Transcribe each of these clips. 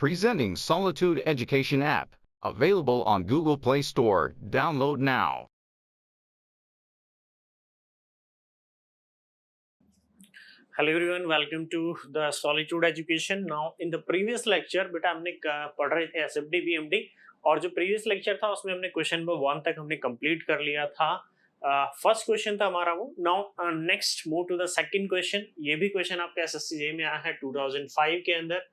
Presenting Solitude Education app, available on Google Play Store. Download now. Hello everyone, welcome to the Solitude Education. Now in the previous lecture बेटा हमने पढ़ रहे थे SFD BMD, और जो previous lecture था उसमें हमने क्वेश्चन नंबर 1 तक हमने कंप्लीट कर लिया था। फर्स्ट क्वेश्चन था हमारा वो। Now next move to the second question. ये भी क्वेश्चन आपके एसएससी में आया है 2005 के अंदर।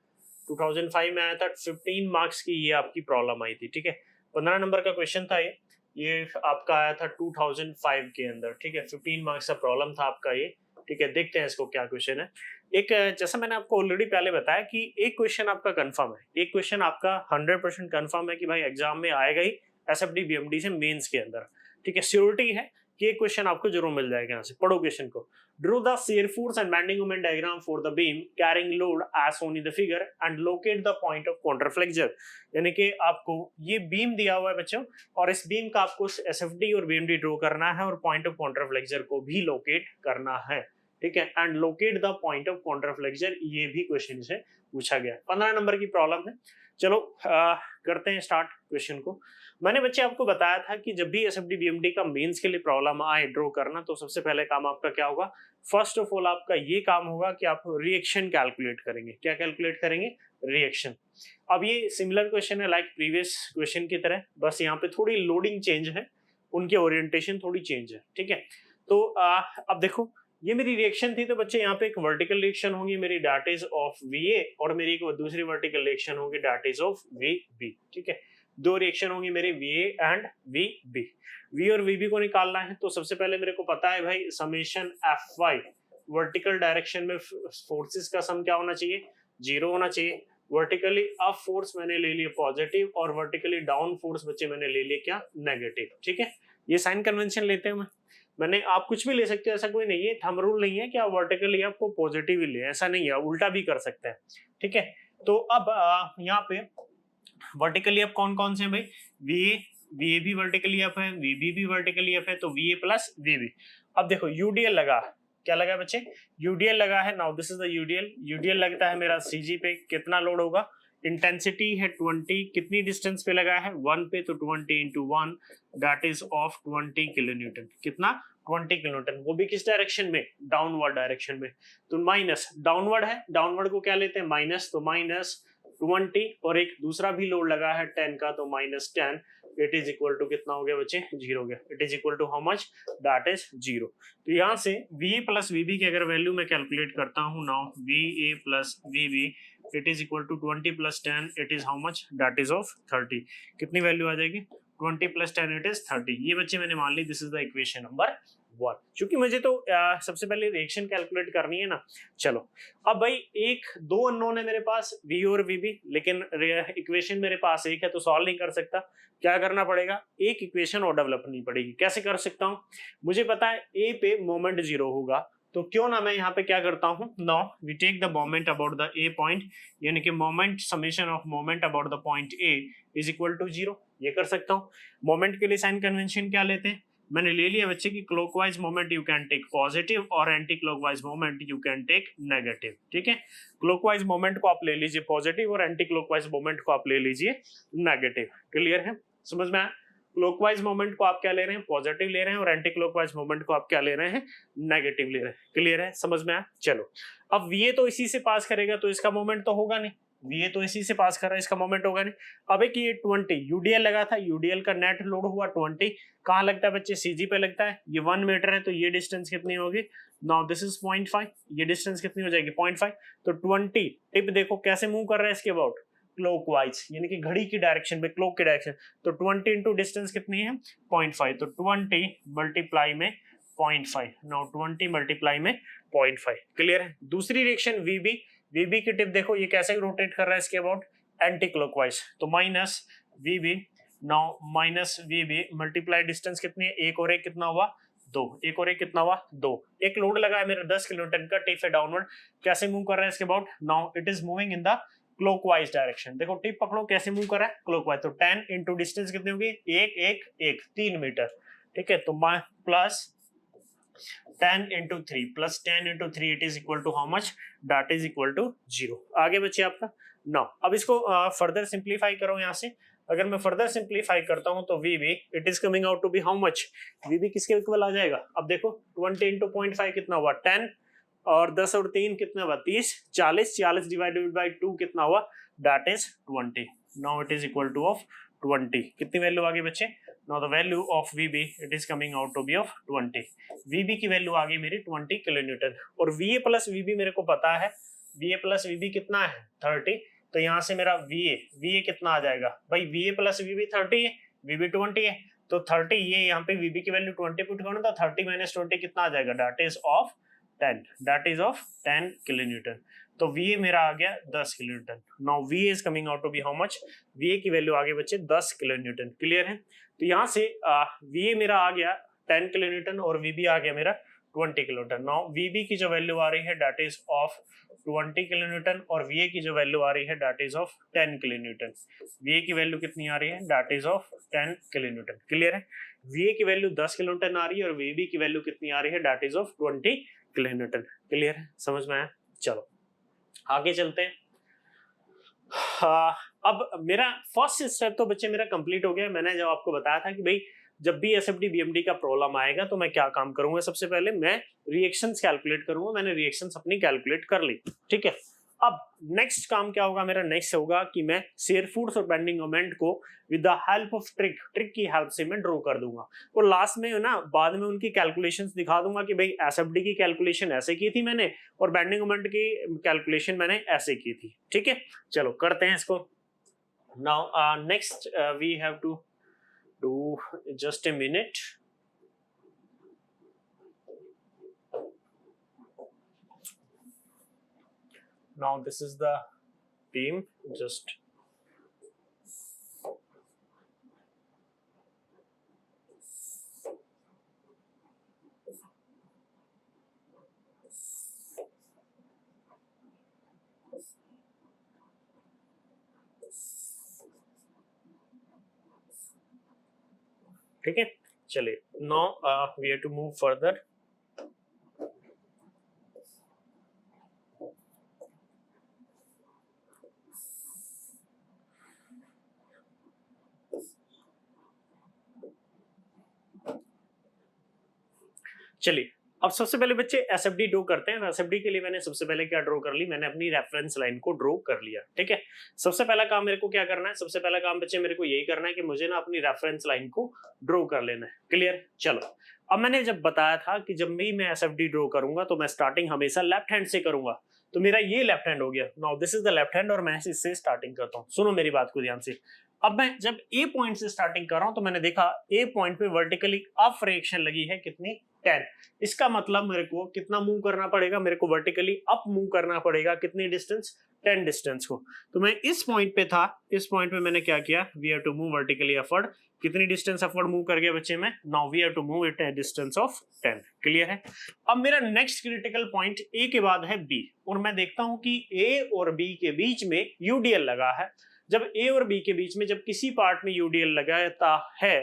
2005 में आया था, 15 मार्क्स की ये आपकी प्रॉब्लम आई थी। ठीक है, 15 नंबर का क्वेश्चन था ये आपका आया था 2005 के अंदर। ठीक है, 15 मार्क्स का प्रॉब्लम था आपका ये। ठीक है, देखते हैं इसको क्या क्वेश्चन है। एक जैसा मैंने आपको ऑलरेडी पहले बताया कि एक क्वेश्चन आपका कंफर्म है, एक क्वेश्चन आपका 100% कंफर्म है कि भाई एग्जाम में आएगा ही एसएफडी बीएमडी से मेंस के अंदर। ठीक है, श्योरिटी है कि एक क्वेश्चन आपको जरूर मिल जाएगा। यहाँ से पढ़ो क्वेश्चन को। Drew the shear force and bending moment diagram for the beam carrying load as shown in the figure and locate the point of counterflexure। यानी कि आपको ये बीम दिया हुआ है बच्चों, और इस बीम का आपको एसएफडी और बीएमडी ड्रॉ करना है और पॉइंट ऑफ काउंटरफ्लेक्चर को भी लोकेट करना है। ठीक है, and locate the point of counterflexure, ये भी क्वेश्चन से पूछा गया। 15 नंबर की प्रॉब्लम है। चलो करते हैं स्टार्ट क्वेश्चन को। मैंने बच्चे आपको बताया था कि जब भी एसएफडी बीएमडी का मेंस के लिए प्रॉब्लम आए ड्रॉ करना, तो सबसे पहले काम आपका क्या होगा। फर्स्ट ऑफ ऑल आपका ये काम होगा कि आप रिएक्शन कैलकुलेट करेंगे। क्या कैलकुलेट करेंगे? रिएक्शन। अब ये सिमिलर क्वेश्चन है लाइक प्रीवियस क्वेश्चन की तरह, बस यहाँ पे थोड़ी लोडिंग चेंज है, उनकी ओरिएंटेशन थोड़ी चेंज है। ठीक है, तो अब देखो ये मेरी रिएक्शन थी, तो बच्चे यहाँ पे एक वर्टिकल रिएक्शन होगी मेरी, दैट इज ऑफ वीए, और मेरी एक दूसरी वर्टिकल रिएक्शन होगी दैट इज ऑफ वीबी। ठीक है, दो रिएक्शन होंगी मेरी वीए एंड वीबी। वी और वीबी को निकालना है, तो सबसे पहले मेरे को पता है भाई summation F y, vertical direction में फोर्सेस का सम क्या होना चाहिए? 0 होना चाहिए। वर्टिकली अप फोर्स मैंने ले लिया पॉजिटिव, और वर्टिकली डाउन फोर्स बच्चे मैंने ले लिया क्या? नेगेटिव। ठीक है, ये साइन कन्वेंशन लेते हैं मैंने, आप कुछ भी ले सकते हो, ऐसा कोई नहीं है, थंब रूल नहीं है कि आप वर्टिकली आपको पॉजिटिव ही ले, ऐसा नहीं है, उल्टा भी कर सकते हैं। ठीक है, तो अब यहाँ पे वर्टिकली अप कौन कौन से हैं भाई? वीए भी वर्टिकली अप है, वीबी भी वर्टिकली अप है, तो वीए प्लस वीबी। अब देखो यूडीएल लगा, क्या लगा बच्चे? यूडीएल लगा है। Now this is the UDL. UDL लगता है मेरा सीजी पे, कितना लोड होगा? इंटेंसिटी है 20, कितनी डिस्टेंस पे लगा है? 1 पे, तो 20 into 1 that is of 20 kilo Newton. कितना? 20 किलो न्यूटन, वो भी किस डायरेक्शन में? डाउनवर्ड डायरेक्शन में। तो माइनस डाउनवर्ड है, डाउनवर्ड को क्या लेते हैं? माइनस, तो माइनस 20, और एक दूसरा भी लोड लगा है 10 का, तो minus 10। It is equal to कितना हो गया बच्चे? 0 हो गया। It is equal to how much? That is 0। तो यहाँ से वी प्लस वीबी की अगर वैल्यू मैं कैलकुलेट करता हूँ, now V A plus VB it is equal to 20 plus 10, it is how much? That is of 30। कितनी वैल्यू आ जाएगी? 20 प्लस 10 इट इज 30। ये बच्चे मैंने मान ली this is the equation number 1। क्योंकि मुझे तो सबसे पहले रिएक्शन कैलकुलेट करनी है ना। चलो अब भाई एक दो अननोन है मेरे पास, वी और वीबी, लेकिन इक्वेशन मेरे पास एक है, तो सॉल्व नहीं कर सकता। क्या करना पड़ेगा? एक इक्वेशन और डेवलप करनी पड़ेगी। कैसे कर सकता हूँ? मुझे पता है ए पे मोमेंट 0 होगा, तो क्यों ना मैं यहाँ पे क्या करता हूँ, now we take the moment about the A point, यानी कि moment summation of moment about the point A is equal to 0। ये कर सकता हूँ। मोमेंट के लिए साइन कन्वेंशन क्या लेते हैं? मैंने ले लिया बच्चे की clockwise moment you can take positive, और anti clockwise moment you can take negative. ठीक है, क्लॉकवाइज मोमेंट को आप ले लीजिए पॉजिटिव, और एंटी क्लॉकवाइज मोमेंट को आप ले लीजिए नेगेटिव। क्लियर है? समझ में आया? क्लॉकवाइज मोमेंट को आप क्या ले रहे हैं? पॉजिटिव ले रहे हैं, और एंटी क्लॉकवाइज मोमेंट को आप क्या ले रहे हैं? नेगेटिव ले रहे हैं। क्लियर है? समझ में आया? चलो अब वीए तो इसी से पास करेगा, तो इसका मोमेंट तो होगा नहीं। वीए तो इसी से पास कर रहा है, इसका मोमेंट होगा नहीं। अब एक ये 20 यूडीएल लगा था, यूडीएल का नेट लोड हुआ 20, कहाँ लगता है बच्चे? सीजी पे लगता है। ये 1 मीटर है, तो ये डिस्टेंस कितनी होगी? नाउ दिस इज 0.5, ये डिस्टेंस कितनी हो जाएगी? 0.5। तो 20 टिप देखो कैसे मूव कर रहा है इसके अबाउट? क्लॉकवाइज, यानी कि घड़ी की डायरेक्शन में, क्लॉक की डायरेक्शन। तो 20 इंटू डिस्टेंस कितनी है? 0.5, तो 20 मल्टीप्लाई में 0.5। नाउ 20 मल्टीप्लाई में 0.5। क्लियर है? दूसरी रिएक्शन वीबी, वीबी की टिप देखो ये कैसे रोटेट कर रहा है इसके अबाउट? एंटी क्लॉकवाइज, तो माइनस वीबी, नाउ माइनस वीबी मल्टीप्लाई डिस्टेंस कितनी है? एक और एक कितना हुआ? 2। एक और एक कितना हुआ? 2। एक लोड लगा है मेरा 10 किलो न्यूटन का, टिप है डाउनवर्ड, कैसे मूव कर रहा है इसके about? Now it is moving in the clockwise direction. देखो टिप पकड़ो कैसे मूव कर रहा है? क्लॉकवाइज। तो 10 इंटू डिस्टेंस कितनी होगी? 3 मीटर। ठीक है, तो plus 10 into 3 plus 10 into 3 it is equal to how much? That is equal to 0। आगे बच्चे आपका नाउ अब इसको फर्दर सिंप्लीफाई करो यहाँ से। अगर मैं फर्दर सिंप्लीफाई करता हूँ तो VB it is coming out to be how much, VB किसके इक्वल आ जाएगा? अब देखो 20 इंटू 0.5 कितना हुआ 10, और 10 और 3 कितना हुआ 30, 40, 40 डिवाइडेड बाई 2 कितना हुआ, that is 20। Now it is equal to of 20। कितनी वैल्यू आ गई बच्चे? Now the value of VB it is coming out to be of 20। VB की वैल्यू आ गई मेरी 20 किलो न्यूटन, और VA प्लस VB मेरे को पता है, VA प्लस VB कितना है 30, तो यहाँ से मेरा VA कितना आ जाएगा भाई? VA प्लस VB 30 है, VB 20 है, तो 30 ये यहाँ पे VB की वैल्यू 20 पुट करो तो 30 माइनस 20 कितना आ जाएगा? That is of 10, that is of 10 kilo newton. तो VA मेरा आ गया 10 kilo newton. Now VA is coming out to be how much? VA की वैल्यू आ गई बच्चे 10 किलो न्यूटन। क्लियर है? तो यहाँ से VA मेरा आ गया 10 किलो न्यूटन और VB आ गया मेरा 20 किलो न्यूटन। नाउ VB की जो वैल्यू आ रही है that is of 20 kilo newton, और VA की जो वैल्यू आ रही है that is of 10 kilo Newton. VA की वैल्यू कितनी आ रही है? That is of 10 kilo Newton. Clear है? VA की वैल्यू 10 किलो न्यूटन आ रही है और VB की वैल्यू कितनी आ रही है? That is of 20 kilo Newton. Clear है? समझ में आया? चलो आगे चलते हैं। अब मेरा फर्स्ट स्टेप तो बच्चे मेरा कंप्लीट हो गया। मैंने जब आपको बताया था कि भाई जब भी एसएफडी बीएमडी का प्रॉब्लम आएगा तो मैं क्या काम करूंगा, सबसे पहले मैं रिएक्शंस कैलकुलेट करूंगा। मैंने रिएक्शंस अपनी कैलकुलेट कर ली, ठीक है। अब नेक्स्ट काम क्या होगा मेरा? नेक्स्ट होगा कि मैं शेयर फोर्स और बेंडिंग मोमेंट को with the help of trick की हेल्प से मैं ड्रॉ कर दूंगा, और लास्ट में ना बाद में उनकी कैलकुलेशंस दिखा दूंगा कि भाई एसएफडी की कैलकुलेशन ऐसे की थी मैंने और बेंडिंग मोमेंट की कैलकुलेशन मैंने ऐसे की थी, ठीक है। चलो करते हैं इसको। Now next we have to do just a minute. Now this is the beam, just ठीक है। चलिए now we have to move further. चलिए अब सबसे पहले बच्चे एसएफडी ड्रॉ करते हैं। एसएफडी के लिए मैंने सबसे पहले क्या ड्रॉ कर ली? मैंने अपनी रेफरेंस लाइन को ड्रॉ कर लिया, ठीक है। सबसे पहला काम मेरे को क्या करना है? सबसे पहला काम बच्चे मेरे को यही करना है कि मुझे ना अपनी रेफरेंस लाइन को ड्रॉ कर लेना है। क्लियर? चलो अब मैंने जब बताया था कि जब भी मैं एसएफडी ड्रॉ करूंगा तो मैं स्टार्टिंग हमेशा लेफ्ट हैंड से करूंगा, तो मेरा ये लेफ्ट हैंड हो गया। Now this is the left hand और मैं इससे स्टार्टिंग करता हूँ। सुनो मेरी बात को ध्यान से। अब मैं जब ए पॉइंट से स्टार्टिंग कर रहा हूं तो मैंने देखा ए पॉइंट पे वर्टिकली अप रिएक्शन लगी है, कितनी? 10। इसका मतलब मेरे को कितना मूव करना पड़ेगा? मेरे को वर्टिकली अप मूव करना पड़ेगा, कितनी डिस्टेंस? 10 डिस्टेंस को। तो मैं इस पॉइंट पे था, इस पॉइंट पे मैंने क्या किया? We have to move vertically upward. कितनी डिस्टेंस अपवर्ड मूव कर गया बच्चे में? Now we have to move it a distance of 10। Clear है? अब मेरा नेक्स्ट क्रिटिकल पॉइंट ए के बाद है बी, और मैं देखता हूं कि ए और बी के बीच में यूडीएल लगा है। जब ए और बी के बीच में जब किसी पार्ट में यूडीएल लगाता है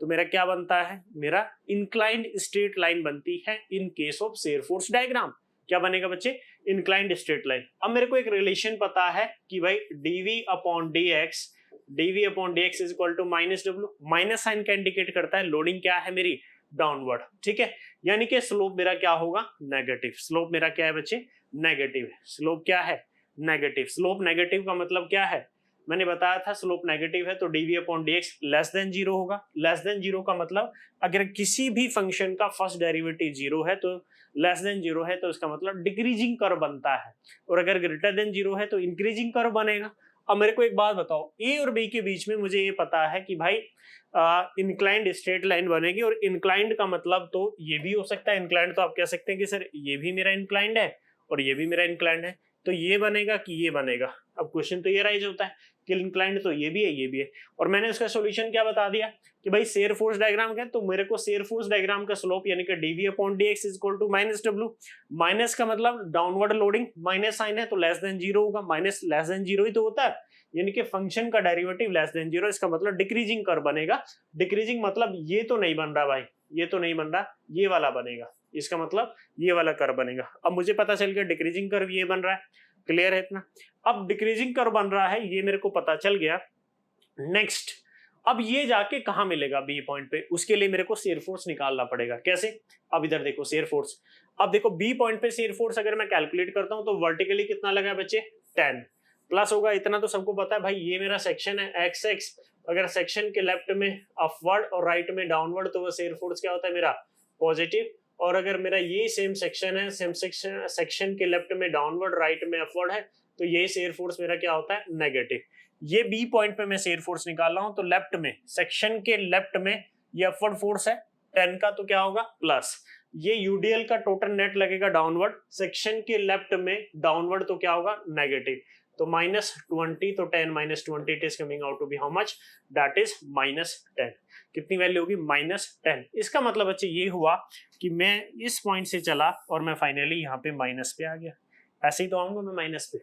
तो मेरा क्या बनता है? मेरा इंक्लाइंड स्ट्रेट लाइन बनती है in case of shear force diagram. क्या बनेगा बच्चे? Inclined straight line. अब मेरे को एक रिलेशन पता है कि भाई dv upon d x is equal to minus डब्ल्यू। माइनस साइन का इंडिकेट करता है लोडिंग क्या है मेरी? डाउनवर्ड, ठीक है। यानी कि स्लोप मेरा क्या होगा? नेगेटिव। स्लोप मेरा क्या है बच्चे? नेगेटिव है। स्लोप क्या है? नेगेटिव। स्लोप नेगेटिव का मतलब क्या है? मैंने बताया था स्लोप नेगेटिव है तो dv upon d x less than zero होगा। लेस देन जीरो का मतलब अगर किसी भी फंक्शन का फर्स्ट डेरिवेटिव जीरो है तो लेस देन जीरो है तो इसका मतलब डिक्रीजिंग कर्व बनता है, और अगर ग्रेटर देन जीरो है तो इंक्रीजिंग कर्व बनेगा। अब मेरे को एक बात बताओ, ए और बी के बीच में मुझे ये पता है कि भाई इंक्लाइंड स्ट्रेट लाइन बनेगी, और इंक्लाइंड का मतलब तो ये भी हो सकता है। इंक्लाइंड तो आप कह सकते हैं कि सर ये भी मेरा इंक्लाइंड है और ये भी मेरा इंक्लाइंड है, तो ये बनेगा कि ये बनेगा? अब क्वेश्चन तो ये राइज होता है कि इंक्लाइंड तो ये भी है, ये भी है, और मैंने इसका सॉल्यूशन क्या बता दिया कि भाई शेयर फोर्स डायग्राम का, तो मेरे को शेयर फोर्स डायग्राम का स्लोप यानी कि dv upon d x is equal to minus डब्ल्यू। माइनस का मतलब डाउनवर्ड लोडिंग, माइनस साइन है तो लेस देन जीरो होगा। माइनस लेस देन जीरो ही तो होता है, यानी कि फंक्शन का डेरिवेटिव लेस देन जीरो, इसका मतलब डिक्रीजिंग कर्व बनेगा। डिक्रीजिंग मतलब ये तो नहीं बन रहा भाई, ये तो नहीं बन रहा, ये वाला बनेगा, इसका मतलब ये वाला कर्व बनेगा। अब मुझे पता चल गया डिक्रीजिंग कर्व ये बन रहा है। क्लियर है इतना। अब डिक्रीजिंग कर्व बन रहा है, ये मेरे को पता चल गया। नेक्स्ट, अब ये जाके कहां मिलेगा बी पॉइंट पे, उसके लिए मेरे को शेयर फोर्स निकालना पड़ेगा। कैसे? अब इधर देखो शेयर फोर्स, अब देखो बी पॉइंट पे शेयर फोर्स अगर मैं कैलकुलेट करता हूं तो वर्टिकली कितना लगा बच्चे 10 प्लस होगा, इतना तो सबको पता है भाई। ये मेरा सेक्शन है एक्स एक्स, अगर सेक्शन के लेफ्ट में अपवर्ड और राइट में डाउनवर्ड तो वो शेयर फोर्स क्या होता है मेरा पॉजिटिव, और अगर मेरा ये सेम सेक्शन है, सेम सेक्शन के लेफ्ट में डाउनवर्ड राइट में अपवर्ड है, तो ये शेयर फोर्स मेरा क्या होता है नेगेटिव। ये बी पॉइंट पे मैं शेयर फोर्स निकाल रहा हूं, तो लेफ्ट में सेक्शन के लेफ्ट में ये अपवर्ड फोर्स है 10 का, तो क्या होगा प्लस, ये यूडीएल का टोटल नेट लगेगा डाउनवर्ड, सेक्शन के लेफ्ट में डाउनवर्ड तो क्या होगा नेगेटिव, तो -20, तो 10 - 20 it is coming out to be how much, that is -10। कितनी वैल्यू होगी -10। इसका मतलब बच्चे ये हुआ कि मैं इस पॉइंट से चला और मैं फाइनली यहाँ पे माइनस पे आ गया। ऐसे ही तो आऊंगा मैं माइनस पे,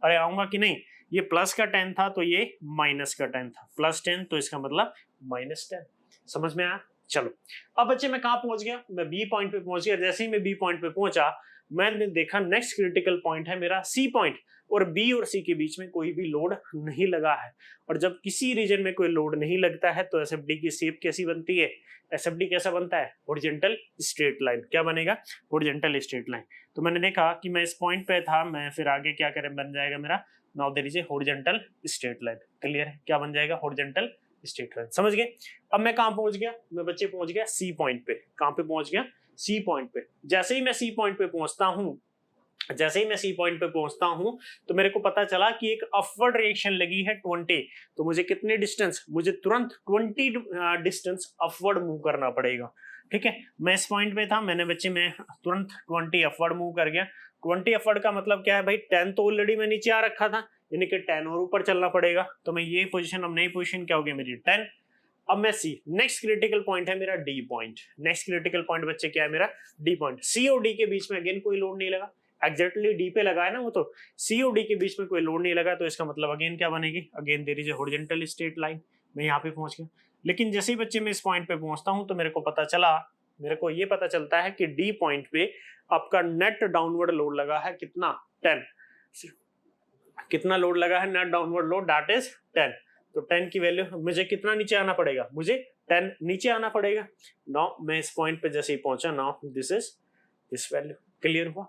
अरे आऊंगा कि नहीं, ये प्लस का 10 था तो ये माइनस का 10 था, +10 तो इसका मतलब -10। समझ में आया? चलो अब बच्चे मैं कहाँ पहुंच गया, मैं बी पॉइंट पे पहुंच गया। जैसे ही मैं बी पॉइंट पे पहुंचा, मैंने देखा नेक्स्ट क्रिटिकल पॉइंट है मेरा सी पॉइंट, और बी और सी के बीच में कोई भी लोड नहीं लगा है। और जब किसी रीजन में कोई लोड नहीं लगता है तो एसएफडी की शेप कैसी बनती है, एसएफडी कैसा बनता है हॉरिजॉन्टल स्ट्रेट लाइन। क्या बनेगा? Horizontal straight line. तो मैंने देखा कि मैं इस पॉइंट पे था, मैं फिर आगे क्या करें, बन जाएगा मेरा now there is a horizontal straight line. Clear है? क्या बन जाएगा? Horizontal straight line. समझ गए? अब मैं कहां पहुंच गया, मैं बच्चे पहुंच गया सी पॉइंट पे। कहां पे पहुंच गया? सी पॉइंट पे। जैसे ही मैं सी पॉइंट पे पहुंचता हूं, जैसे ही मैं सी पॉइंट पे पहुंचता हूं तो मेरे को पता चला कि एक अपवर्ड रिएक्शन लगी है 20, तो मुझे कितने डिस्टेंस, मुझे तुरंत 20 डिस्टेंस अपवर्ड मूव करना पड़ेगा। ठीक है, मैं इस पॉइंट पे था, मैंने बच्चे में तुरंत 20 अपवर्ड मूव कर गया। 20 अपवर्ड का मतलब क्या है भाई, 10 तो ऑलरेडी मैं नीचे आ रखा था, यानी कि 10 और ऊपर चलना पड़ेगा। तो मैं ये पोजीशन, अब नई पोजीशन क्या हो गया मेरी 10। अब मैं सी, नेक्स्ट क्रिटिकल पॉइंट है मेरा D point. Next critical point बच्चे क्या है मेरा डी पॉइंट। सी और डी के बीच में अगेन कोई लोड नहीं लगा, एग्जैक्टली डी पे लगा है ना वो, तो सी और डी के बीच में कोई लोड नहीं लगा, तो इसका मतलब अगेन क्या बनेगी, again there is a horizontal straight line. मैं यहाँ पे पहुंच गया। लेकिन जैसे ही बच्चे मैं इस पॉइंट पे पहुंचता हूं तो मेरे को पता चला, मेरे को ये पता चलता है कि डी पॉइंट पे आपका नेट डाउनवर्ड लोड लगा है कितना 10। कितना लोड लगा है net downward load, that is 10। तो 10 की वैल्यू, मुझे कितना नीचे आना पड़ेगा, मुझे 10 नीचे आना पड़ेगा। नाउ मैं इस पॉइंट पे जैसे ही पहुंचा, now this is this value. Clear हुआ?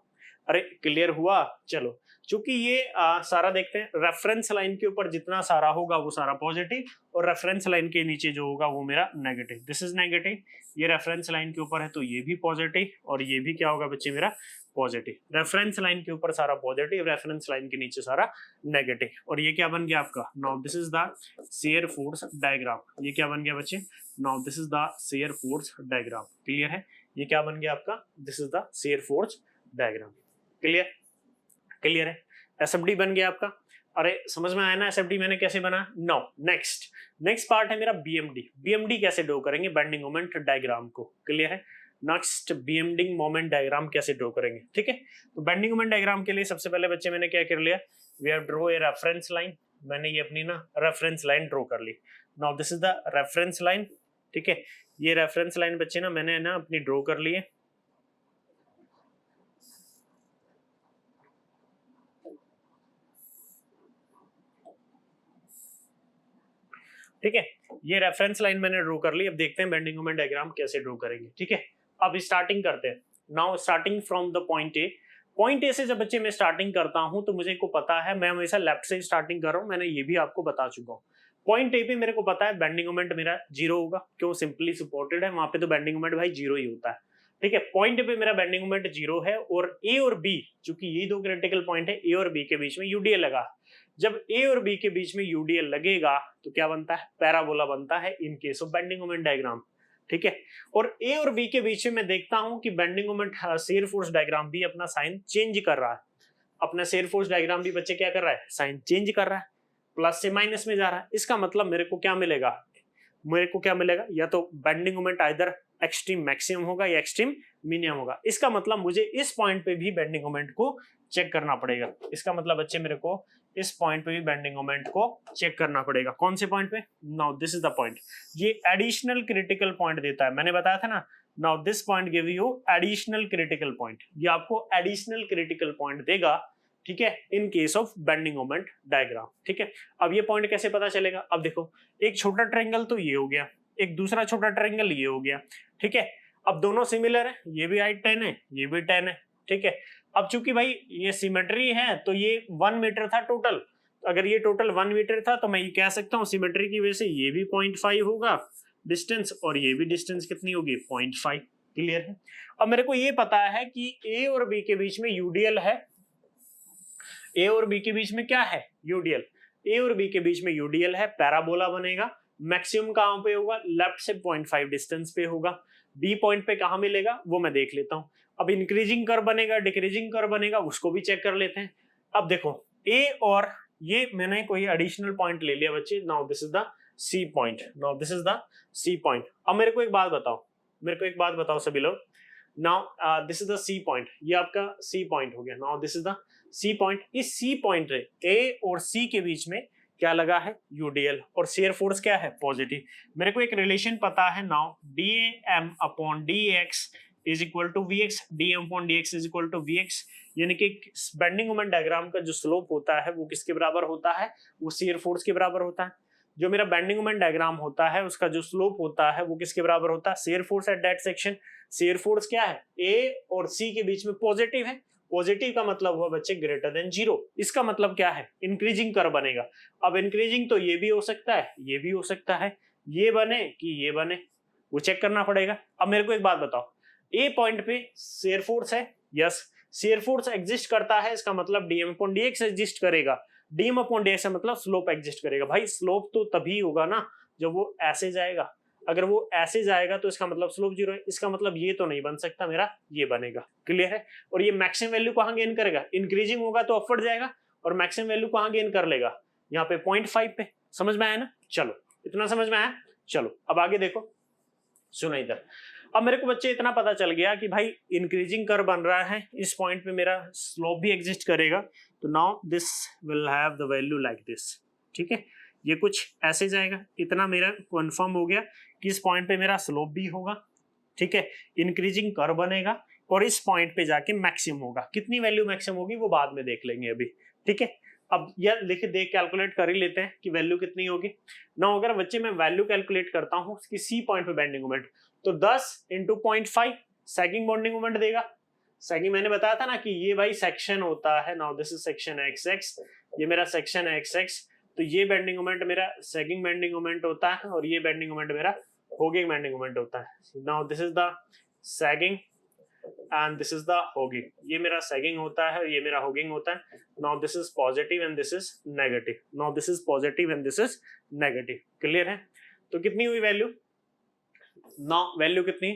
अरे क्लियर हुआ। चलो, चूंकि ये सारा देखते हैं, रेफरेंस लाइन के ऊपर जितना सारा होगा वो सारा पॉजिटिव, और रेफरेंस लाइन के नीचे जो होगा वो मेरा नेगेटिव। दिस इज नेगेटिव, ये रेफरेंस लाइन के ऊपर है तो ये भी पॉजिटिव, और ये भी क्या होगा बच्चे मेरा पॉजिटिव। रेफरेंस लाइन के ऊपर सारा पॉजिटिव, रेफरेंस लाइन के नीचे सारा नेगेटिव। और ये क्या बन गया आपका, now this is the share force diagram. ये क्या बन गया बच्चे, now this is the share force diagram. Clear है? ये क्या बन गया आपका, this is the share force diagram. Clear? Clear है? एसएफडी बन गया आपका। अरे समझ में आया ना एसएफडी मैंने कैसे बना। नो, नेक्स्ट पार्ट है मेरा बीएमडी। बीएमडी कैसे ड्रॉ करेंगे, बेंडिंग मोमेंट डायग्राम को। क्लियर है? नेक्स्ट बेंडिंग मोमेंट डायग्राम कैसे ड्रॉ करेंगे। ठीक है, तो बेंडिंग मोमेंट डायग्राम के लिए सबसे पहले बच्चे मैंने क्या कर लिया, we have draw a reference line. मैंने ये अपनी ना रेफरेंस लाइन ड्रॉ कर ली। Now this is the reference line. ठीक है, ये रेफरेंस लाइन बच्चे ना मैंने ना अपनी ड्रॉ कर ली है। ठीक है, ये रेफरेंस लाइन मैंने ड्रॉ कर ली। अब देखते हैं बेंडिंग मोमेंट डायग्राम कैसे ड्रॉ करेंगे। ठीक है, अब स्टार्टिंग करते हैं। Now starting from the point A. Point A से जब बच्चे मैं स्टार्टिंग करता हूं तो मुझे को पता है मैं हमेशा लेफ्ट से स्टार्टिंग कर रहा हूं, मैंने ये भी आपको बता चुका हूं। पॉइंट ए पे मेरे को पता है बेंडिंग मोमेंट मेरा 0 होगा, क्यों, सिंपली सपोर्टेड है, वहां पे तो बेंडिंग मोमेंट भाई 0 ही होता है। ठीक है, पॉइंट पे मेरा बेंडिंग मोमेंट 0 है, और ए और बी, चूंकि ये दो क्रिटिकल पॉइंट है, ए और बी के बीच में यूडीएल लगा। जब ए और बी के बीच में यूडीएल लगेगा तो क्या बनता है, पैराबोला बनता है in case of bending moment diagram. ठीक है, और ए और बी के बीच में मैं देखता हूं कि bending moment share force diagram भी अपना साइन चेंज कर रहा है। अपना शेयर फोर्स डायग्राम भी बच्चे क्या कर रहा है, साइन चेंज कर रहा है, प्लस से माइनस में जा रहा है। इसका मतलब मेरे को क्या मिलेगा, मेरे को क्या मिलेगा, या तो bending moment either extreme maximum होगा या एक्सट्रीम मिनिमम होगा। इसका मतलब मुझे इस पॉइंट पे भी बेंडिंग मोमेंट को चेक करना पड़ेगा। इसका मतलब बच्चे मेरे को इस पॉइंट पे भी बेंडिंग मोमेंट को चेक करना पड़ेगा। कौन से पॉइंट पे, now this is the point. ये एडिशनल क्रिटिकल पॉइंट देता है, मैंने बताया था ना, now this point give you additional critical point. ये आपको एडिशनल क्रिटिकल पॉइंट देगा। ठीक है, in case of bending moment diagram. ठीक है, अब ये पॉइंट कैसे पता चलेगा? अब देखो, एक छोटा ट्रायंगल तो ये हो गया, एक दूसरा छोटा ट्रायंगल ये हो गया। ठीक है, अब दोनों सिमिलर है, ये भी हाइट 10 है, ये भी 10 है। ठीक है, अब चूंकि भाई ये सिमेट्री है तो ये 1 मीटर था टोटल, अगर ये टोटल 1 मीटर था तो मैं ये कह सकता हूँ सिमेट्री की वजह से ये भी 0.5 होगा डिस्टेंस, और ये भी डिस्टेंस कितनी होगी? 0.5। क्लियर है? अब मेरे को ये पता है कि ए और बी के बीच में यूडीएल है। ए और बी के बीच में क्या है? यूडीएल। ए और बी के बीच में यूडीएल है, पैराबोला बनेगा। मैक्सिमम कहां पे होगा? लेफ्ट से 0.5 डिस्टेंस पे होगा। बी पॉइंट पे कहां मिलेगा वो मैं देख लेता हूं। अब इंक्रीजिंग कर्व बनेगा, डिक्रीजिंग कर्व बनेगा, उसको भी चेक कर लेते हैं। अब देखो, ए और ये मैंने कोई एडिशनल पॉइंट ले लिया बच्चे। Now this is the C point, now this is the C point. अब मेरे को एक बात बताओ सभी लोग, now this is the C point, ये आपका सी पॉइंट हो गया। Now this is the C point. इस सी पॉइंट ए और सी के बीच में क्या लगा है? यूडीएल, और शेयर फोर्स क्या है? पॉजिटिव। मेरे को एक रिलेशन पता है, now dm upon dx is equal to vx, dm upon dx is equal to vx, यानी कि बेंडिंग मोमेंट डायग्राम का जो स्लोप होता है वो किसके बराबर होता है? वो शेयर फोर्स के बराबर होता है। जो मेरा बेंडिंग मोमेंट डायग्राम होता है उसका जो स्लोप होता है वो किसके बराबर होता है? Shear force at that section. Shear force क्या है? ए और सी के बीच में पॉजिटिव है। पॉजिटिव का मतलब हुआ बच्चे ग्रेटर देन 0। इसका मतलब क्या है? इंक्रीजिंग कर्व बनेगा। अब इंक्रीजिंग तो ये भी हो सकता है, ये भी हो सकता है, ये बने कि ये बने, वो चेक करना पड़ेगा। अब मेरे को एक बात बताओ, ए पॉइंट पे शेयर फोर्स है, यस, शेयर फोर्स एग्जिस्ट करता है, इसका मतलब डीएम अपॉन डीएक्स एग्जिस्ट करेगा। डीएम अपॉन डीएक्स का मतलब स्लोप एग्जिस्ट करेगा। भाई स्लोप तो तभी होगा ना जब वो ऐसे जाएगा, अगर वो ऐसे जाएगा तो इसका मतलब स्लोप 0 है। इसका मतलब ये तो नहीं बन सकता मेरा, ये बनेगा। क्लियर है? और ये मैक्सिमम वैल्यू कहां गेन करेगा? इंक्रीजिंग होगा तो अपवर्ड जाएगा, और मैक्सिमम वैल्यू कहां गेन कर लेगा? यहाँ पे 0.5 पे। समझ में आया ना? चलो, इतना समझ में आया? चलो अब आगे देखो, सुनो इधर। अब मेरे को बच्चे इतना पता चल गया कि भाई इंक्रीजिंग कर्व बन रहा है, इस पॉइंट पे मेरा स्लोप भी एग्जिस्ट करेगा, तो now this will have the value like this. ठीक है, ये कुछ ऐसे जाएगा। इतना मेरा कंफर्म हो गया कि इस पॉइंट पे मेरा स्लोप भी होगा। ठीक है, इंक्रीजिंग कर्व बनेगा, और इस पॉइंट पे जाके मैक्सिमम होगा। कितनी वैल्यू मैक्सिमम होगी वो बाद में देख लेंगे अभी। ठीक है, अब यह लिख दे, कैलकुलेट कर ही लेते हैं कि वैल्यू कितनी होगी ना। अगर बच्चे मैं वैल्यू कैलकुलेट करता हूँ उसकी सी पॉइंट पे बेंडिंग मोमेंट, तो 10 इंटू 0.5 सैगिंग बॉन्डिंग मोमेंट देगा। सैगिंग मैंने बताया था ना कि ये भाई सेक्शन होता है। Now this is section XX, ये मेरा सेक्शन है XX, तो ये बेंडिंग मोमेंट मेरा सैगिंग बेंडिंग मोमेंट होता है, और ये बेंडिंग मोमेंट मेरा होगिंग बेंडिंग मोमेंट होता है। Now this is the sagging and this is the hogging. ये मेरा सैगिंग होता है, ये मेरा होगिंग होता है। Now this is positive and this is negative. Now this is positive and this is negative. Clear है? तो कितनी हुई वैल्यू? नाउ वैल्यू कितनी?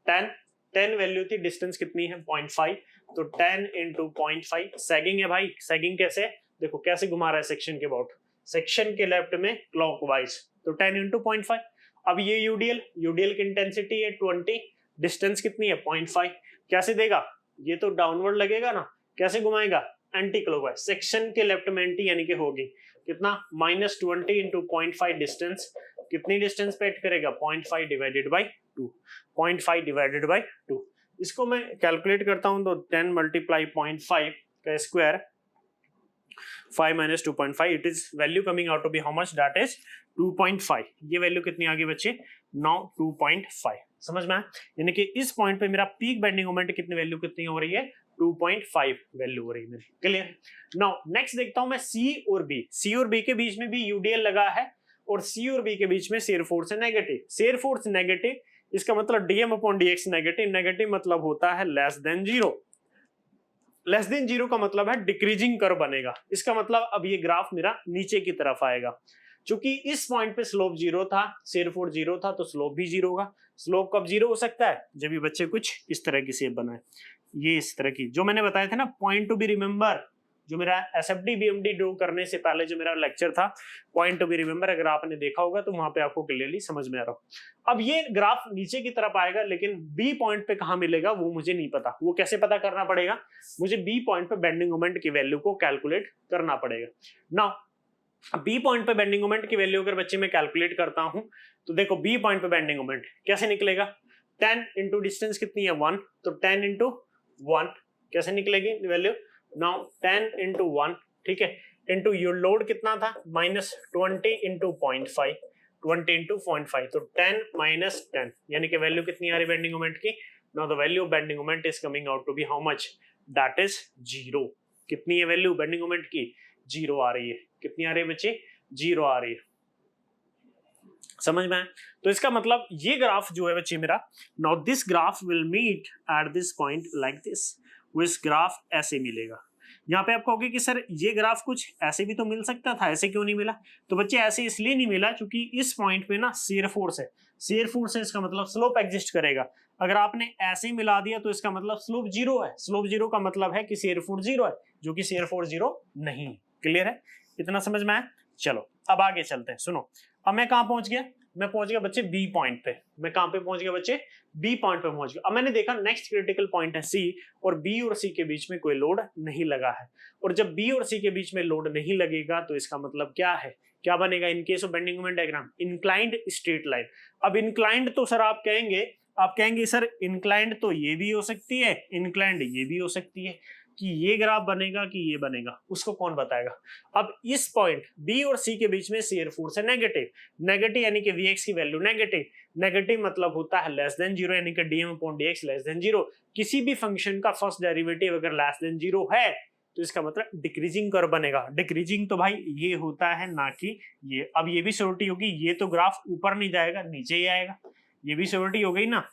10 वैल्यू थी, डिस्टेंस कितनी है? 0.5, तो 10 इंटू 0.5 सैगिंग है भाई। सैगिंग कैसे? देखो कैसे घुमा रहा है सेक्शन के अबाउट, सेक्शन के लेफ्ट में क्लॉकवाइज, तो 10 इंटू 0.5। अब ये यूडीएल की इंटेंसिटी है 20, डिस्टेंस कितनी है? 0.5। कैसे देगा? ये तो डाउनवर्ड लगेगा ना, कैसे घुमाएगा? Anti clockwise. सेक्शन के लेफ्ट में एंटी यानी कि होगी कितना? -20 इंटू 0.5 डिस्टेंस, कितनी डिस्टेंस पे ऐड करेगा? 0.5 डिवाइडेड बाई 2, 0.5 डिवाइडेड बाई 2। इसको मैं कैलकुलेट करता हूं तो 10 मल्टीप्लाई 0.5 का square, 5 minus 2.5, it is value coming out to be how much? That is 2.5। ये वैल्यू कितनी आ गई बच्चे? नाउ 2.5। समझ में आया? यानी कि इस पॉइंट पे मेरा पीक बेंडिंग मोमेंट कितनी वैल्यू कितनी हो रही है? 2.5 वैल्यू हो रही है। क्लियर? नाउ नेक्स्ट देखता हूं मैं सी और बी। सी और बी के बीच में भी यूडीएल लगा है, और सी और बी के बीच में शेयर फोर्स है नेगेटिव। शेयर फोर्स नेगेटिव, इसका मतलब dM upon dx negative. Negative मतलब होता है लेस देन 0। लेस देन 0 का मतलब है डिक्रीजिंग कर्व बनेगा। इसका मतलब अब ये ग्राफ मेरा नीचे की तरफ आएगा। चूंकि इस पॉइंट पे स्लोप 0 था, शेयर फोर्स 0 था, तो स्लोप भी 0 होगा। स्लोप कब 0 हो सकता है? जब ये बच्चे कुछ इस तरह की शेप बनाए, ये इस तरह की, जो मैंने बताया था ना पॉइंट टू बी रिमेंबर, जो मेरा एसएफडी बीएमडी ड्रॉ करने से पहले जो मेरा लेक्चर था, पॉइंट टू बी रिमेंबर, अगर आपने देखा होगा तो वहां पे आपको क्लियरली समझ में आ रहा हो। अब ये ग्राफ नीचे की तरफ आएगा, लेकिन बी पॉइंट पे कहां मिलेगा वो मुझे नहीं पता। वो कैसे पता करना पड़ेगा? मुझे बी पॉइंट पे बेंडिंग मोमेंट की वैल्यू को कैलकुलेट करना पड़ेगा। नाउ बी पॉइंट पे बेंडिंग मोमेंट की वैल्यू अगर बच्चे मैं कैलकुलेट करता हूं, तो देखो बी पॉइंट पे बेंडिंग मोमेंट कैसे निकलेगा? 10 इंटू डिस्टेंस कितनी है? 1, तो 10 इंटू 1 कैसे निकलेगी वैल्यू? नाउ 10 इंटू 1, ठीक है, इंटू योर लोड कितना था -20 इंटू 0.5, 20 इंटू 0.5, तो 10 माइनस 10 यानी कि वैल्यू कितनी आ रही बेंडिंग मोमेंट की। Now the value of bending moment is coming out to be how much, that is 0। कितनी है वैल्यू बेंडिंग मोमेंट की, 0 आ रही है। कितनी आ रही है बच्चे, 0 आ रही है। समझ में आया? तो इसका मतलब ये ग्राफ जो है बच्चे मेरा, now this graph will meet at this point like this, वो इस ग्राफ ऐसे मिलेगा। यहाँ पे आप कहोगे कि सर ये ग्राफ कुछ ऐसे भी तो मिल सकता था, ऐसे क्यों नहीं मिला? तो बच्चे ऐसे इसलिए नहीं मिला क्योंकि इस पॉइंट पे ना शेयर फोर्स है। शेयर फोर्स है, इसका मतलब स्लोप एग्जिस्ट करेगा। अगर आपने ऐसे ही मिला दिया तो इसका मतलब स्लोप 0 है। स्लोप 0 का मतलब है कि शेयर फोर्स 0 है, जो कि शेयर फोर्स 0 नहीं है। क्लियर है? इतना समझ में आया? चलो अब आगे चलते हैं। सुनो, अब मैं कहां पहुंच गया, मैं पहुंच गया बच्चे बी पॉइंट पे। मैं कहां पे पहुंच गया बच्चे, बी पॉइंट पे पहुंच गया। अब मैंने देखा नेक्स्ट क्रिटिकल पॉइंट है सी, और बी और सी के बीच में कोई लोड नहीं लगा है। और जब बी और सी के बीच में लोड नहीं लगेगा तो इसका मतलब क्या है, क्या बनेगा इन case of bending moment diagram, inclined straight line. अब इंक्लाइंड तो सर आप कहेंगे सर इंक्लाइंड तो ये भी हो सकती है, इंक्लाइंड ये भी हो सकती है, कि ये ग्राफ बनेगा कि ये बनेगा, उसको कौन बताएगा। अब इस पॉइंट बी और सी के बीच में शेयर फोर्स है नेगेटिव, नेगेटिव यानी कि Vx की वैल्यू नेगेटिव, नेगेटिव मतलब होता है लेस देन 0, यानी कि dm/dx लेस देन 0। किसी भी फंक्शन का फर्स्ट डेरिवेटिव अगर लेस देन 0 है तो इसका मतलब डिक्रीजिंग कर्व बनेगा। डिक्रीजिंग तो भाई ये होता है, ना कि ये। अब ये भी श्योरिटी होगी, ये तो ग्राफ ऊपर नहीं जाएगा, नीचे ही आएगा, ये भी श्योरिटी हो गई ना।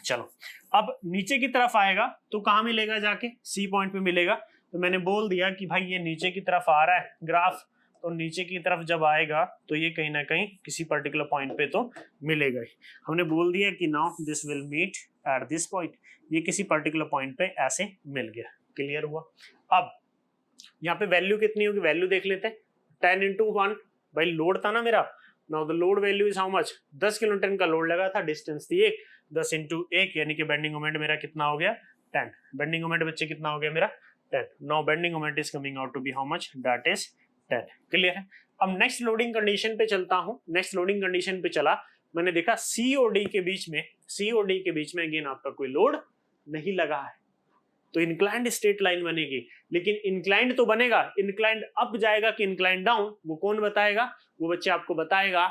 चलो अब नीचे की तरफ आएगा तो कहां मिलेगा, जाके सी पॉइंट पे मिलेगा। तो मैंने बोल दिया कि भाई ये नीचे की तरफ आ रहा है ग्राफ, तो नीचे की तरफ जब आएगा तो ये कहीं ना कहीं किसी पर्टिकुलर पॉइंट पे तो मिलेगा ही। हमने बोल दिया कि now this will meet at this point, ये किसी पर्टिकुलर पॉइंट पे ऐसे मिल गया। क्लियर हुआ? अब यहाँ पे वैल्यू कितनी होगी, वैल्यू देख लेते हैं। 10 इंटू 1, भाई लोड था ना मेरा। Now the load value is how much, 10 kilonewton का लोड लगा था, डिस्टेंस थी 1, 10 इंटू 1 यानी कि बेंडिंग मोमेंट मेरा कितना हो गया, 10। बेंडिंग मोमेंट बच्चे कितना हो गया मेरा, 10। Now bending moment is coming out to be how much, that is 10। Clear है? अब नेक्स्ट लोडिंग कंडीशन पे चलता हूं। नेक्स्ट लोडिंग कंडीशन पे चला, मैंने देखा सी और डी के बीच में अगेन आपका कोई लोड नहीं लगा है, तो इंक्लाइंड स्ट्रेट लाइन बनेगी। लेकिन इंक्लाइंड तो बनेगा, इंक्लाइंड अप जाएगा कि इंक्लाइंड डाउन, वो कौन बताएगा? वो बच्चे आपको बताएगा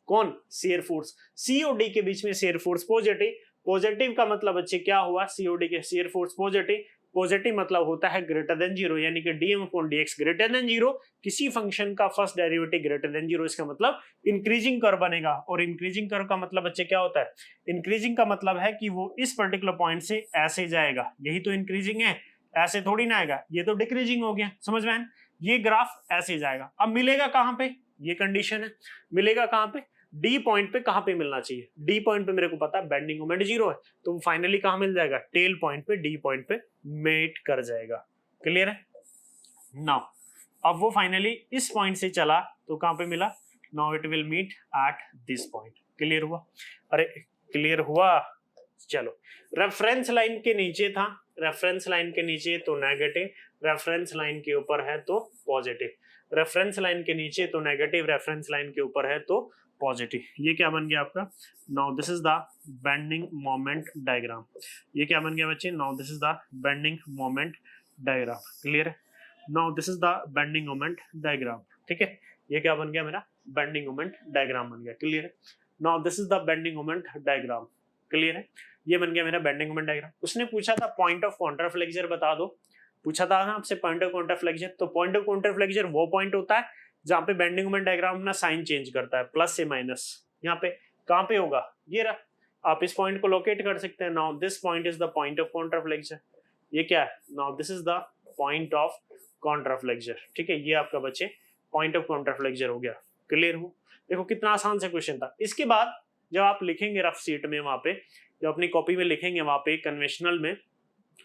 कौन, शेयर फोर्स। सी और डी के बीच में शेयर फोर्स पॉजिटिव, पॉजिटिव का मतलब बच्चे क्या हुआ, सी और डी के शेयर फोर्स पॉजिटिव, पॉजिटिव मतलब होता है ग्रेटर देन 0, यानी कि dm/dx ग्रेटर देन 0, किसी फंक्शन का फर्स्ट डेरिवेटिव ग्रेटर देन 0, इसका मतलब इंक्रीजिंग कर्व बनेगा। और इंक्रीजिंग कर्व का मतलब बच्चे क्या होता है, इंक्रीजिंग का मतलब है कि वो इस पर्टिकुलर पॉइंट से ऐसे जाएगा, यही तो इंक्रीजिंग है, ऐसे थोड़ी ना आएगा, ये तो डिक्रीजिंग हो गया। समझ में? ये ग्राफ ऐसे जाएगा। अब मिलेगा कहां पे, ये कंडीशन है, मिलेगा कहां पे, डी पॉइंट पे। कहां पे मिलना चाहिए, डी पॉइंट पे मेरे को पता है बेंडिंग मोमेंट 0 है, तो फाइनली कहां मिल जाएगा, टेल पॉइंट पे, डी पॉइंट पे मेट कर जाएगा। क्लियर है? नाउ अब वो फाइनली इस पॉइंट से चला तो कहां पे मिला, now it will meet at this point. Clear हुआ? अरे क्लियर हुआ? चलो, रेफरेंस लाइन के नीचे था, रेफरेंस लाइन के नीचे तो नेगेटिव, रेफरेंस लाइन के ऊपर है तो पॉजिटिव, रेफरेंस लाइन के नीचे तो नेगेटिव, रेफरेंस लाइन के ऊपर है तो पॉजिटिव। ये क्या बन गया आपका, now this is the bending moment diagram. ये क्या बन गया बच्चे, now this is the bending moment diagram. Clear है? Now this is the bending moment diagram. ठीक है, ये क्या बन गया मेरा, बेंडिंग मोमेंट डायग्राम बन गया। क्लियर है? Now this is the bending moment diagram. Clear है? ये बन गया मेरा बेंडिंग मोमेंट डायग्राम। उसने पूछा था पॉइंट ऑफ कॉन्ट्राफ्लेक्चर बता दो, पूछा था ना आपसे पॉइंट ऑफ कॉन्ट्राफ्लेक्चर। तो पॉइंट ऑफ कॉन्ट्राफ्लेक्चर वो पॉइंट होता है जहां पे बेंडिंग मोमेंट डायग्राम अपना साइन चेंज करता है, प्लस से माइनस। यहाँ पे कहां पे होगा, ये रहा, आप इस पॉइंट को लोकेट कर सकते हैं। Now this point is the point of contraflexure. ये क्या है, now this is the point of contraflexure. ठीक है, ये आपका बच्चे पॉइंट ऑफ कॉन्ट्राफ्लेक्चर हो गया। क्लियर हो? देखो कितना आसान सा क्वेश्चन था। इसके बाद जब आप लिखेंगे रफ शीट में, वहां पे जब अपनी कॉपी में लिखेंगे, वहां पे कन्वेंशनल में,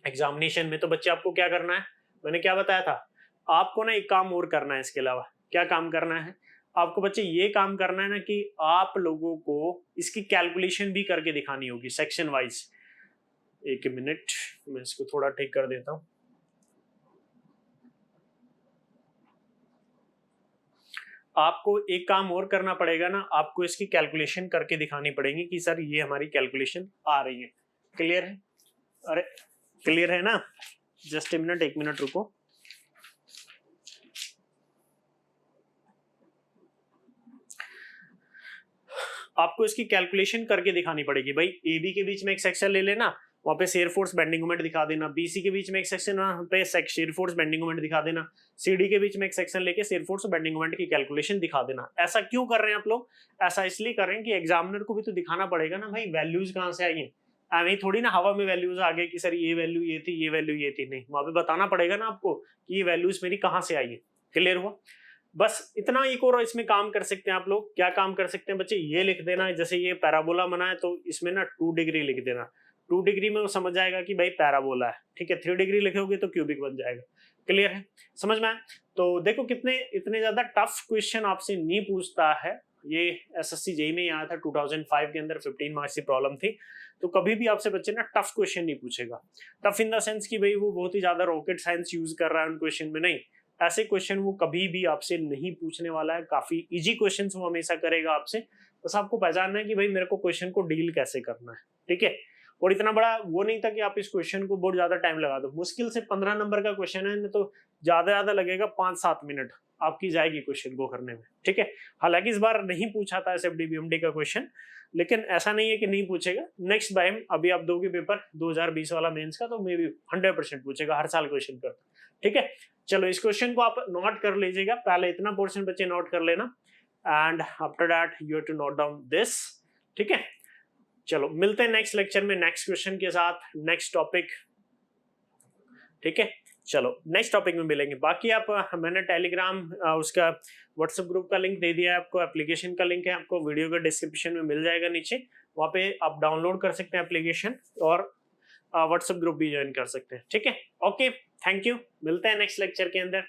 एग्जामिनेशन में, तो बच्चे आपको क्या करना है, मैंने क्या बताया था आपको ना, एक काम और करना है इसके अलावा। क्या काम करना है आपको बच्चे, ये काम करना है ना कि आप लोगों को इसकी कैलकुलेशन भी करके दिखानी होगी सेक्शन वाइज। एक मिनट, मैं इसको थोड़ा ठीक कर देता हूं। आपको एक काम और करना पड़ेगा ना, आपको इसकी कैलकुलेशन करके दिखानी पड़ेगी कि सर ये हमारी कैलकुलेशन आ रही है। क्लियर है? अरे क्लियर है ना? जस्ट ए मिनट, 1 मिनट रुको। आपको इसकी कैलकुलेशन करके दिखानी पड़ेगी भाई। ए बी के बीच में एक सेक्शन ले लेना, वहां पे शेयर फोर्स बेंडिंग मोमेंट दिखा देना। बी सी के बीच में एक सेक्शन, वहां पे शेयर फोर्स बेंडिंग मोमेंट दिखा देना। सी डी के बीच में एक सेक्शन लेके शेयर फोर्स बेंडिंग मोमेंट की कैलकुलेशन दिखा देना। ऐसा क्यों कर रहे हैं आप लोग? ऐसा इसलिए कर रहे हैं कि एग्जामिनर को भी तो दिखाना पड़ेगा ना भाई, वैल्यूज कहाँ से आई है। ऐਵੇਂ थोड़ी ना हवा में वैल्यूज आ गए कि सर ये वैल्यू ये थी, ये वैल्यू ये थी। नहीं, वहां पे बताना पड़ेगा ना आपको कि ये वैल्यूज मेरी कहाँ से आई है। क्लियर हुआ? बस इतना। एक और इसमें काम कर सकते हैं आप लोग। क्या काम कर सकते हैं बच्चे? ये लिख देना, जैसे ये पैराबोला बना है तो इसमें ना 2 डिग्री लिख देना। 2 डिग्री में वो समझ जाएगा कि भाई पैराबोला है, ठीक है। 3 डिग्री लिखोगे तो क्यूबिक बन जाएगा। क्लियर है? समझ में आया? तो देखो कितने इतने ज्यादा टफ क्वेश्चन आपसे नहीं पूछता है। ये एसएससी जेईई में आया था 2005 के अंदर, 15 मार्क्स की प्रॉब्लम थी। तो कभी भी आपसे बच्चे ना टफ क्वेश्चन नहीं पूछेगा। टफ इन द सेंस कि भाई वो बहुत ही ज्यादा रॉकेट साइंस यूज कर रहा है उन क्वेश्चन में, नहीं। ऐसे क्वेश्चन वो कभी भी आपसे नहीं पूछने वाला है। काफी इजी क्वेश्चन वो हमेशा करेगा आपसे। बस आपको पहचानना है कि भाई मेरे को क्वेश्चन को डील कैसे करना है, ठीक है। और इतना बड़ा वो नहीं था कि आप इस क्वेश्चन को बहुत ज्यादा टाइम लगा दो। मुश्किल से 15 नंबर का क्वेश्चन है तो ज्यादा लगेगा 5-7 मिनट आपकी जाएगी क्वेश्चन को करने में, ठीक है। हालांकि इस बार नहीं पूछा था एसएफडी बीएमडी का क्वेश्चन, लेकिन ऐसा नहीं है कि नहीं पूछेगा। नेक्स्ट टाइम अभी आप दोगे पेपर 2020 वाला मेंस का, तो मे बी 100% पूछेगा। हर साल क्वेश्चन करता, ठीक है। चलो इस क्वेश्चन को आप नोट कर लीजिएगा। पहले इतना पोर्शन बच्चे नोट कर लेना, and after that you have to note down this, ठीक है। चलो मिलते हैं नेक्स्ट लेक्चर में नेक्स्ट क्वेश्चन के साथ, नेक्स्ट टॉपिक, ठीक है। चलो नेक्स्ट टॉपिक में मिलेंगे। बाकी आप मैंने टेलीग्राम उसका व्हाट्सएप ग्रुप का लिंक दे दिया है आपको, एप्लीकेशन का लिंक है आपको वीडियो के डिस्क्रिप्शन में मिल जाएगा नीचे। वहाँ पे आप डाउनलोड कर सकते हैं एप्लीकेशन, और व्हाट्सएप ग्रुप भी ज्वाइन कर सकते हैं, ठीक है। Okay, thank you. मिलते हैं नेक्स्ट लेक्चर के अंदर।